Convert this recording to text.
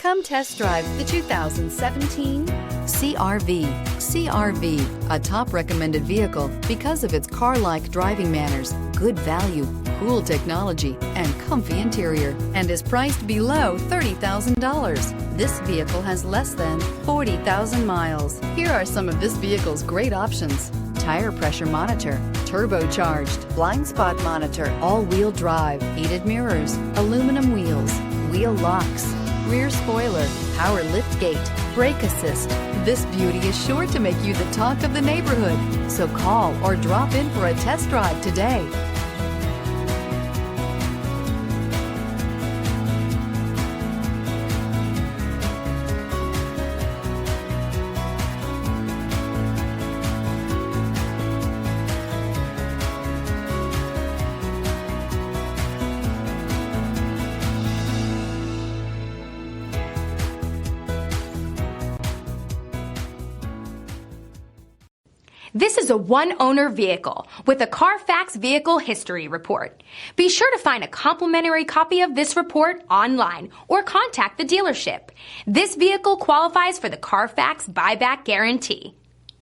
Come test drive the 2017 CR-V. CR-V, a top recommended vehicle because of its car-like driving manners, good value, cool technology, and comfy interior, and is priced below $30,000. This vehicle has less than 40,000 miles. Here are some of this vehicle's great options: tire pressure monitor, turbocharged, blind spot monitor, all-wheel drive, heated mirrors, aluminum wheels, wheel locks, rear spoiler, power lift gate, brake assist. This beauty is sure to make you the talk of the neighborhood. So call or drop in for a test drive today. This is a one-owner vehicle with a Carfax Vehicle History Report. Be sure to find a complimentary copy of this report online or contact the dealership. This vehicle qualifies for the Carfax Buyback Guarantee.